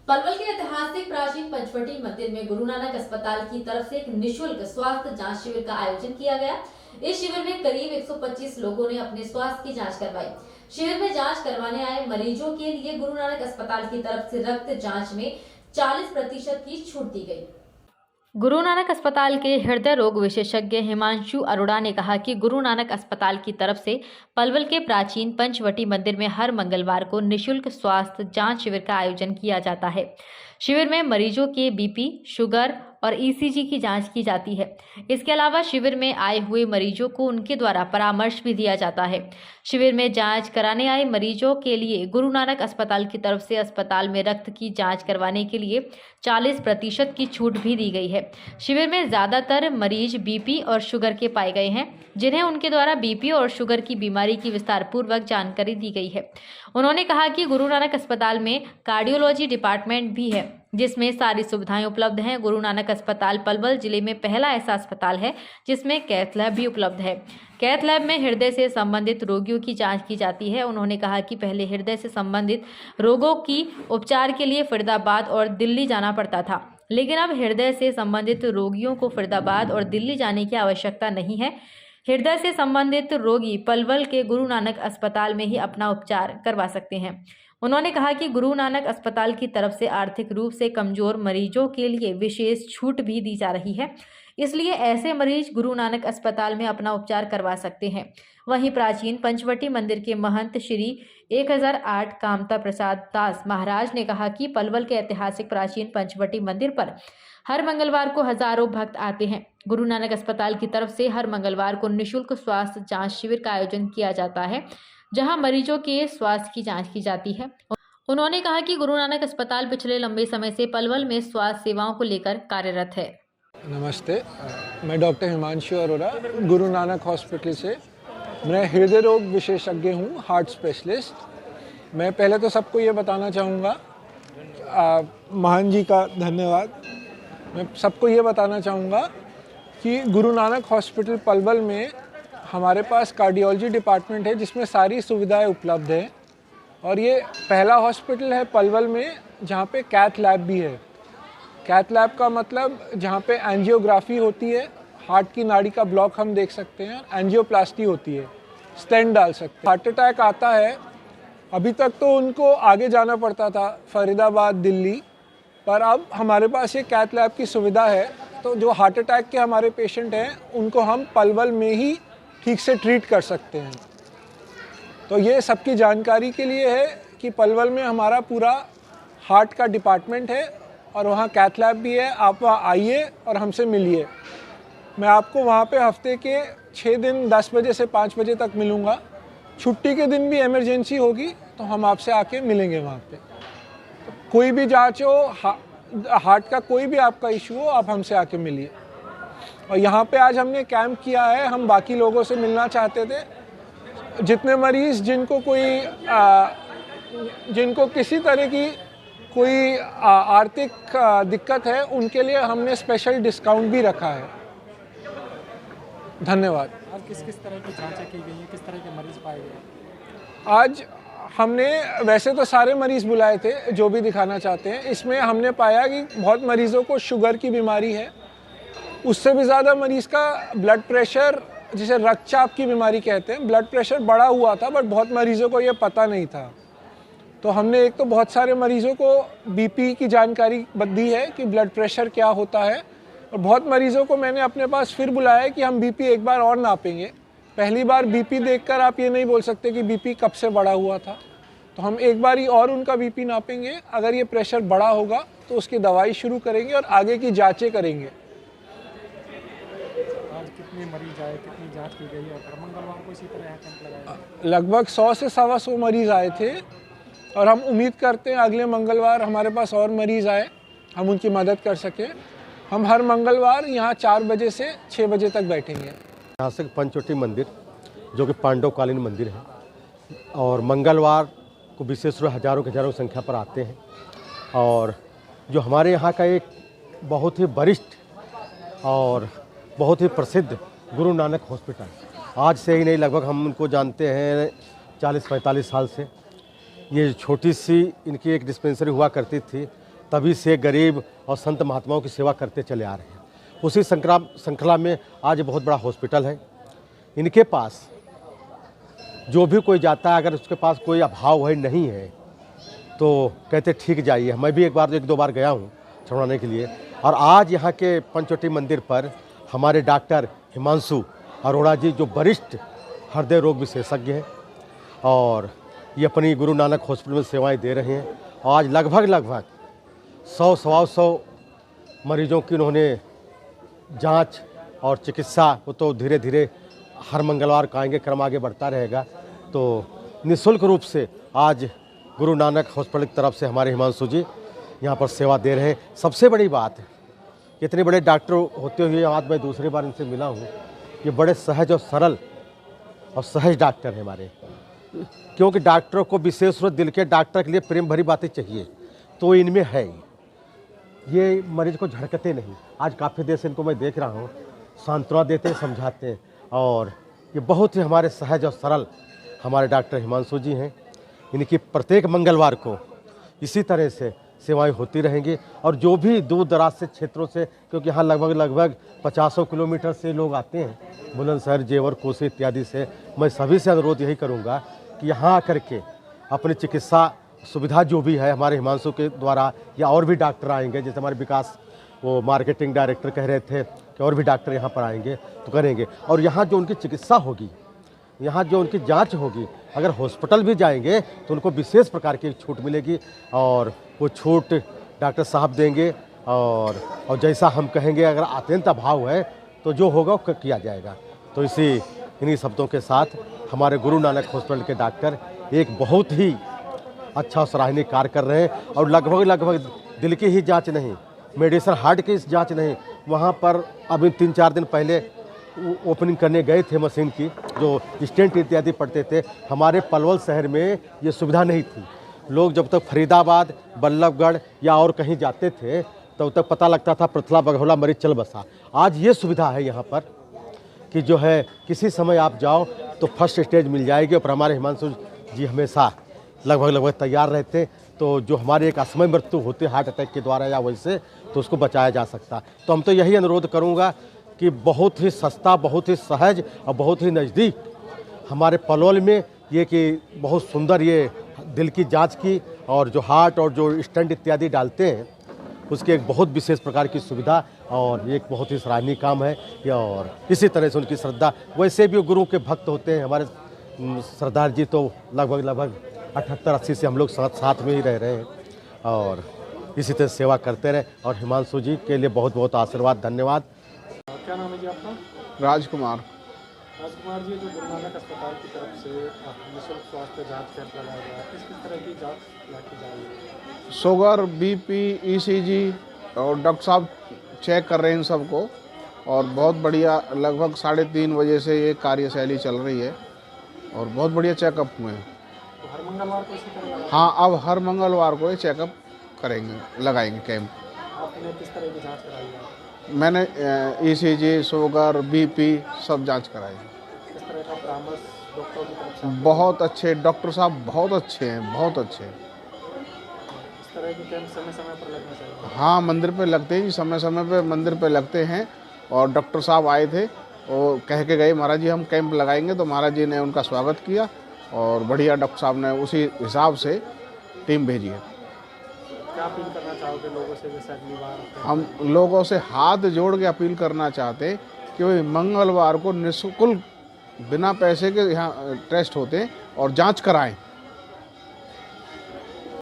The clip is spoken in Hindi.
पलवल के ऐतिहासिक प्राचीन पंचवटी मंदिर में गुरु नानक अस्पताल की तरफ से एक निशुल्क स्वास्थ्य जांच शिविर का आयोजन किया गया। इस शिविर में करीब 125 लोगों ने अपने स्वास्थ्य की जांच करवाई। शिविर में जांच करवाने आए मरीजों के लिए गुरु नानक अस्पताल की तरफ से रक्त जांच में 40% की छूट दी गई। गुरु नानक अस्पताल के हृदय रोग विशेषज्ञ हिमांशु अरोड़ा ने कहा कि गुरु नानक अस्पताल की तरफ से पलवल के प्राचीन पंचवटी मंदिर में हर मंगलवार को निशुल्क स्वास्थ्य जांच शिविर का आयोजन किया जाता है। शिविर में मरीजों के बीपी, शुगर और ईसीजी की जांच की जाती है। इसके अलावा शिविर में आए हुए मरीजों को उनके द्वारा परामर्श भी दिया जाता है। शिविर में जांच कराने आए मरीजों के लिए गुरु नानक अस्पताल की तरफ से अस्पताल में रक्त की जांच करवाने के लिए 40% की छूट भी दी गई है। शिविर में ज्यादातर मरीज बीपी और शुगर के पाए गए हैं, जिन्हें उनके द्वारा बीपी और शुगर की बीमारी की विस्तार पूर्वक जानकारी दी गई है। उन्होंने कहा कि गुरु नानक अस्पताल में कार्डियोलॉजी डिपार्टमेंट भी है, जिसमें सारी सुविधाएं उपलब्ध हैं। गुरु नानक अस्पताल पलवल जिले में पहला ऐसा अस्पताल है जिसमें कैथ लैब भी उपलब्ध है। कैथ लैब में हृदय से संबंधित रोगियों की जांच की जाती है। उन्होंने कहा कि पहले हृदय से संबंधित रोगों की उपचार के लिए फरीदाबाद और दिल्ली जाना पड़ता था, लेकिन अब हृदय से संबंधित रोगियों को फरीदाबाद और दिल्ली जाने की आवश्यकता नहीं है। हृदय से संबंधित रोगी पलवल के गुरु नानक अस्पताल में ही अपना उपचार करवा सकते हैं। उन्होंने कहा कि गुरु नानक अस्पताल की तरफ से आर्थिक रूप से कमजोर मरीजों के लिए विशेष छूट भी दी जा रही है, इसलिए ऐसे मरीज गुरु नानक अस्पताल में अपना उपचार करवा सकते हैं। वहीं प्राचीन पंचवटी मंदिर के महंत श्री 1008 कामता प्रसाद दास महाराज ने कहा कि पलवल के ऐतिहासिक प्राचीन पंचवटी मंदिर पर हर मंगलवार को हजारों भक्त आते हैं। गुरु नानक अस्पताल की तरफ से हर मंगलवार को निःशुल्क स्वास्थ्य जांच शिविर का आयोजन किया जाता है, जहां मरीजों के स्वास्थ्य की जांच की जाती है। उन्होंने कहा कि गुरु नानक अस्पताल पिछले लंबे समय से पलवल में स्वास्थ्य सेवाओं को लेकर कार्यरत है। नमस्ते, मैं डॉक्टर हिमांशु अरोड़ा गुरु नानक हॉस्पिटल से। मैं हृदय रोग विशेषज्ञ हूँ, हार्ट स्पेशलिस्ट। मैं पहले तो सबको ये बताना चाहूँगा, महान जी का धन्यवाद। मैं सबको ये बताना चाहूँगा कि गुरु नानक हॉस्पिटल पलवल में हमारे पास कार्डियोलॉजी डिपार्टमेंट है, जिसमें सारी सुविधाएं उपलब्ध हैं, और ये पहला हॉस्पिटल है पलवल में जहाँ पे कैथ लैब भी है। कैथ लैब का मतलब जहाँ पे एंजियोग्राफी होती है, हार्ट की नाड़ी का ब्लॉक हम देख सकते हैं, एंजियोप्लास्टी होती है, स्टेंट डाल सकते हैं। हार्ट अटैक आता है, अभी तक तो उनको आगे जाना पड़ता था फरीदाबाद, दिल्ली, पर अब हमारे पास ये कैथ लैब की सुविधा है, तो जो हार्ट अटैक के हमारे पेशेंट हैं उनको हम पलवल में ही ठीक से ट्रीट कर सकते हैं। तो ये सबकी जानकारी के लिए है कि पलवल में हमारा पूरा हार्ट का डिपार्टमेंट है और वहाँ कैथ लैब भी है। आप वहाँ आइए और हमसे मिलिए। मैं आपको वहाँ पे हफ्ते के 6 दिन 10 बजे से 5 बजे तक मिलूँगा। छुट्टी के दिन भी इमरजेंसी होगी तो हम आपसे आके मिलेंगे वहाँ पे। तो कोई भी जांच हो, हार्ट का कोई भी आपका इशू हो, आप हमसे आके मिलिए। और यहाँ पे आज हमने कैंप किया है, हम बाकी लोगों से मिलना चाहते थे। जितने मरीज़ जिनको किसी तरह की कोई आर्थिक दिक्कत है, उनके लिए हमने स्पेशल डिस्काउंट भी रखा है। धन्यवाद। आज किस तरह की जांचें की गई हैं, किस तरह के मरीज पाए गए? आज हमने वैसे तो सारे मरीज़ बुलाए थे जो भी दिखाना चाहते हैं। इसमें हमने पाया कि बहुत मरीज़ों को शुगर की बीमारी है, उससे भी ज़्यादा मरीज़ का ब्लड प्रेशर, जिसे रक्तचाप की बीमारी कहते हैं, ब्लड प्रेशर बढ़ा हुआ था, बट बहुत मरीज़ों को ये पता नहीं था। तो हमने एक तो बहुत सारे मरीज़ों को बीपी की जानकारी दी है कि ब्लड प्रेशर क्या होता है, और बहुत मरीज़ों को मैंने अपने पास फिर बुलाया है कि हम बीपी एक बार और नापेंगे। पहली बार बीपी देखकर आप ये नहीं बोल सकते कि बीपी कब से बढ़ा हुआ था, तो हम एक बार ही और उनका बीपी नापेंगे। अगर ये प्रेशर बढ़ा होगा तो उसकी दवाई शुरू करेंगे और आगे की जाँचें करेंगे। आज कितने मरीज आए, कितनी जांच की गई और हर मंगलवार को इसी तरह कैंप लगाया? लगभग 100 से 125 मरीज़ आए थे, और हम उम्मीद करते हैं अगले मंगलवार हमारे पास और मरीज़ आए, हम उनकी मदद कर सकें। हम हर मंगलवार यहाँ 4 बजे से 6 बजे तक बैठेंगे। ऐतिहासिक पंचवटी मंदिर जो कि पांडवकालीन मंदिर है, और मंगलवार को विशेष रूप हजारों की संख्या पर आते हैं। और जो हमारे यहाँ का एक बहुत ही वरिष्ठ और बहुत ही प्रसिद्ध गुरु नानक हॉस्पिटल, आज से ही नहीं, लगभग हम उनको जानते हैं 40-45 साल से। ये छोटी सी इनकी एक डिस्पेंसरी हुआ करती थी, तभी से गरीब और संत महात्माओं की सेवा करते चले आ रहे हैं। उसी श्रृंखला में आज बहुत बड़ा हॉस्पिटल है। इनके पास जो भी कोई जाता है, अगर उसके पास कोई अभाव है नहीं है तो कहते ठीक जाइए। मैं भी एक दो बार गया हूँ छुड़वाने के लिए। और आज यहाँ के पंचवटी मंदिर पर हमारे डॉक्टर हिमांशु अरोड़ा जी, जो वरिष्ठ हृदय रोग विशेषज्ञ हैं और ये अपनी गुरु नानक हॉस्पिटल में सेवाएं दे रहे हैं। आज लगभग 100-125 मरीजों की उन्होंने जांच और चिकित्सा, वो तो धीरे धीरे हर मंगलवार का आएंगे, क्रम आगे बढ़ता रहेगा। तो निःशुल्क रूप से आज गुरु नानक हॉस्पिटल की तरफ से हमारे हिमांशु जी यहाँ पर सेवा दे रहे हैं। सबसे बड़ी बात है, इतने बड़े डॉक्टर होते हुए आज मैं दूसरी बार इनसे मिला हूँ। ये बड़े सहज और सरल और सहज डॉक्टर हैं हमारे, क्योंकि डॉक्टरों को विशेष रूप दिल के डॉक्टर के लिए प्रेम भरी बातें चाहिए, तो इनमें है। ये मरीज को झड़कते नहीं। आज काफ़ी देर से इनको मैं देख रहा हूँ, सांत्वना देते हैं, समझाते हैं। और ये बहुत ही हमारे सहज और सरल हमारे डॉक्टर हिमांशु जी हैं। इनकी प्रत्येक मंगलवार को इसी तरह से सेवाएं होती रहेंगी। और जो भी दूर दराज से क्षेत्रों से, क्योंकि यहाँ लगभग 50 किलोमीटर से लोग आते हैं, बुलंदशहर, जेवर, कोसी इत्यादि से, मैं सभी से अनुरोध यही करूँगा कि यहाँ आकर के अपनी चिकित्सा सुविधा जो भी है हमारे हिमांशु के द्वारा, या और भी डॉक्टर आएंगे, जैसे हमारे विकास वो मार्केटिंग डायरेक्टर कह रहे थे कि और भी डॉक्टर यहाँ पर आएंगे तो करेंगे। और यहाँ जो उनकी चिकित्सा होगी, यहाँ जो उनकी जांच होगी, अगर हॉस्पिटल भी जाएंगे तो उनको विशेष प्रकार की छूट मिलेगी। और वो छूट डॉक्टर साहब देंगे। और जैसा हम कहेंगे, अगर अत्यंत अभाव है तो जो होगा वो किया जाएगा। तो इन्हीं शब्दों के साथ हमारे गुरु नानक हॉस्पिटल के डॉक्टर एक बहुत ही अच्छा सराहनीय कार्य कर रहे हैं। और लगभग दिल की ही जांच नहीं, मेडिसिन हार्ट की जांच नहीं, वहाँ पर अभी 3-4 दिन पहले ओपनिंग करने गए थे मशीन की, जो स्टेंट इत्यादि पड़ते थे। हमारे पलवल शहर में ये सुविधा नहीं थी। लोग जब तक फरीदाबाद, बल्लभगढ़ या और कहीं जाते थे तब तक पता लगता था पृथला बघौला मरीज चल बसा। आज ये सुविधा है यहाँ पर कि जो है किसी समय आप जाओ तो फर्स्ट स्टेज मिल जाएगी। और हमारे हिमांशु जी हमेशा लगभग तैयार रहते। तो जो हमारी एक असमय मृत्यु होती है हार्ट अटैक के द्वारा या वैसे, तो उसको बचाया जा सकता। तो हम तो यही अनुरोध करूँगा कि बहुत ही सस्ता, बहुत ही सहज और बहुत ही नज़दीक हमारे पलवल में ये कि बहुत सुंदर ये दिल की जांच की और जो हार्ट और जो स्टेंट इत्यादि डालते हैं उसकी एक बहुत विशेष प्रकार की सुविधा, और ये एक बहुत ही सराहनीय काम है। और इसी तरह से उनकी श्रद्धा, वैसे भी गुरु के भक्त होते हैं हमारे सरदार जी, तो लगभग 78-80 से हम लोग साथ में ही रह रहे हैं और इसी तरह सेवा करते रहे। और हिमांशु जी के लिए बहुत बहुत आशीर्वाद, धन्यवाद। क्या नाम है जी आपका? राजकुमार। राजकुमार जी, जो गुरु नानक अस्पताल की तरफ से निःशुल्क स्वास्थ्य जांच कैंप लगाया गया है, किस तरह की जांच की जा रही है? शुगर, बीपी, ईसीजी और डॉक्टर साहब चेक कर रहे हैं इन सबको। और बहुत बढ़िया, लगभग 3:30 बजे से ये कार्यशैली चल रही है और बहुत बढ़िया चेकअप हुए हैं। तो हर मंगलवार को इसी तरह लगाया? हाँ, अब हर मंगलवार को ये चेकअप करेंगे, लगाएंगे कैंप। आपने किस तरह की जाँच कराई है? मैंने ईसीजी, शुगर, बीपी सब जांच कराई है। किस तरह का परामर्श डॉक्टरों की तरफ से? बहुत अच्छे डॉक्टर साहब, बहुत अच्छे हैं, बहुत अच्छे। इस तरह के कैंप समय समय पर लगना चाहिए? हाँ, मंदिर पे लगते हैं, समय समय पे मंदिर पे लगते हैं। और डॉक्टर साहब आए थे, वो कह के गए महाराज जी हम कैंप लगाएंगे, तो महाराज जी ने उनका स्वागत किया और बढ़िया डॉक्टर साहब ने उसी हिसाब से टीम भेजी है। क्या अपील करना चाहोगे लोगों से, जैसे अगली बार? हम लोगों से हाथ जोड़ के अपील करना चाहते हैं कि वो मंगलवार को निःशुल्क बिना पैसे के यहाँ टेस्ट होते हैं और जांच कराएं।